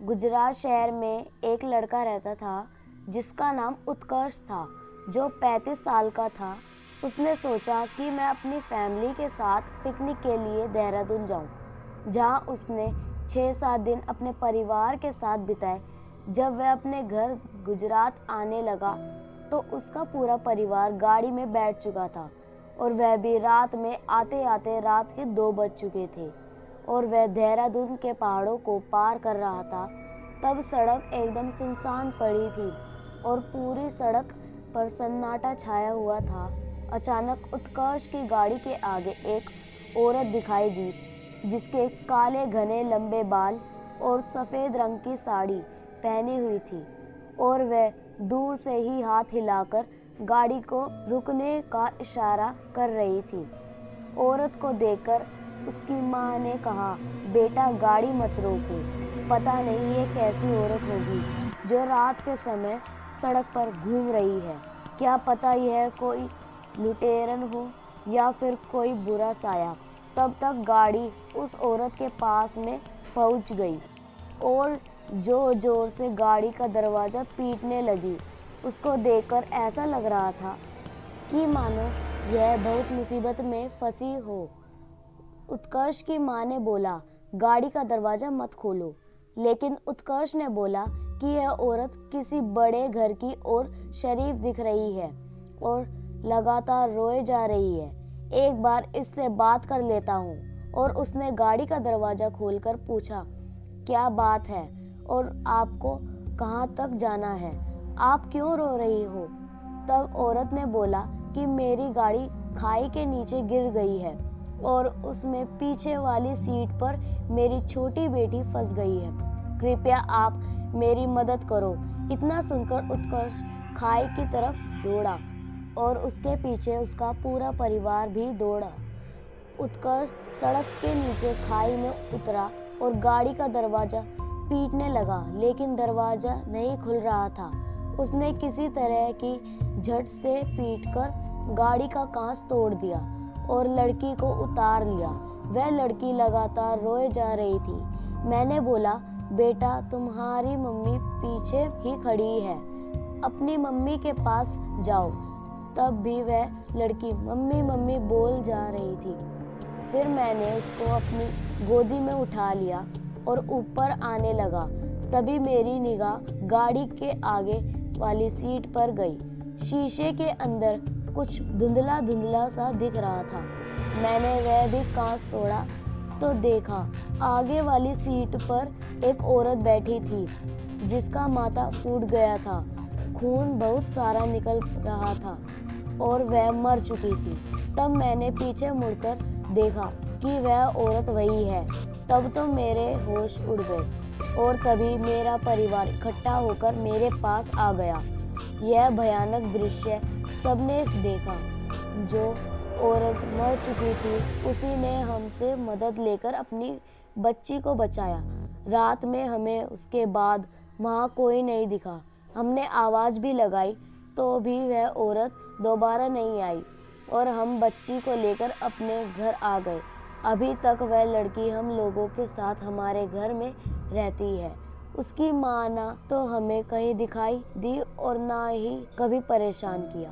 गुजरात शहर में एक लड़का रहता था जिसका नाम उत्कर्ष था, जो 35 साल का था। उसने सोचा कि मैं अपनी फैमिली के साथ पिकनिक के लिए देहरादून जाऊं, जहां उसने 6-7 दिन अपने परिवार के साथ बिताए। जब वह अपने घर गुजरात आने लगा तो उसका पूरा परिवार गाड़ी में बैठ चुका था और वह भी रात में आते आते रात के 2 बज चुके थे और वह देहरादून के पहाड़ों को पार कर रहा था। तब सड़क एकदम सुनसान पड़ी थी और पूरी सड़क पर सन्नाटा छाया हुआ था। अचानक उत्कर्ष की गाड़ी के आगे एक औरत दिखाई दी, जिसके काले घने लंबे बाल और सफ़ेद रंग की साड़ी पहनी हुई थी और वह दूर से ही हाथ हिलाकर गाड़ी को रुकने का इशारा कर रही थी। औरत को देखकर उसकी माँ ने कहा, बेटा गाड़ी मत रोको, पता नहीं ये कैसी औरत होगी जो रात के समय सड़क पर घूम रही है। क्या पता यह कोई लुटेरन हो या फिर कोई बुरा साया। तब तक गाड़ी उस औरत के पास में पहुंच गई और जोर जोर से गाड़ी का दरवाज़ा पीटने लगी। उसको देखकर ऐसा लग रहा था कि मानो यह बहुत मुसीबत में फंसी हो। उत्कर्ष की माँ ने बोला, गाड़ी का दरवाज़ा मत खोलो, लेकिन उत्कर्ष ने बोला कि यह औरत किसी बड़े घर की और शरीफ दिख रही है और लगातार रोए जा रही है। एक बार इससे बात कर लेता हूँ। और उसने गाड़ी का दरवाज़ा खोलकर पूछा, क्या बात है और आपको कहाँ तक जाना है? आप क्यों रो रही हो? तब औरत ने बोला कि मेरी गाड़ी खाई के नीचे गिर गई है और उसमें पीछे वाली सीट पर मेरी छोटी बेटी फंस गई है। कृपया आप मेरी मदद करो। इतना सुनकर उत्कर्ष खाई की तरफ दौड़ा और उसके पीछे उसका पूरा परिवार भी दौड़ा। उत्कर्ष सड़क के नीचे खाई में उतरा और गाड़ी का दरवाज़ा पीटने लगा, लेकिन दरवाज़ा नहीं खुल रहा था। उसने किसी तरह की झट से पीटकर गाड़ी का कांच तोड़ दिया और लड़की को उतार लिया। वह लड़की लगातार रोए जा रही थी। मैंने बोला, बेटा तुम्हारी मम्मी पीछे ही खड़ी है, अपनी मम्मी के पास जाओ। तब भी वह लड़की मम्मी मम्मी बोल जा रही थी। फिर मैंने उसको अपनी गोदी में उठा लिया और ऊपर आने लगा। तभी मेरी निगाह गाड़ी के आगे वाली सीट पर गई। शीशे के अंदर कुछ धुंधला धुंधला सा दिख रहा था। मैंने वह भी कांच तोड़ा तो देखा आगे वाली सीट पर एक औरत बैठी थी, जिसका माथा फूट गया था। खून बहुत सारा निकल रहा था और वह मर चुकी थी। तब मैंने पीछे मुड़कर देखा कि वह औरत वही है। तब तो मेरे होश उड़ गए और तभी मेरा परिवार इकट्ठा होकर मेरे पास आ गया। यह भयानक दृश्य सबने देखा। जो औरत मर चुकी थी उसी ने हमसे मदद लेकर अपनी बच्ची को बचाया। रात में हमें उसके बाद वहाँ कोई नहीं दिखा। हमने आवाज़ भी लगाई तो भी वह औरत दोबारा नहीं आई और हम बच्ची को लेकर अपने घर आ गए। अभी तक वह लड़की हम लोगों के साथ हमारे घर में रहती है। उसकी माँ ना तो हमें कहीं दिखाई दी और ना ही कभी परेशान किया।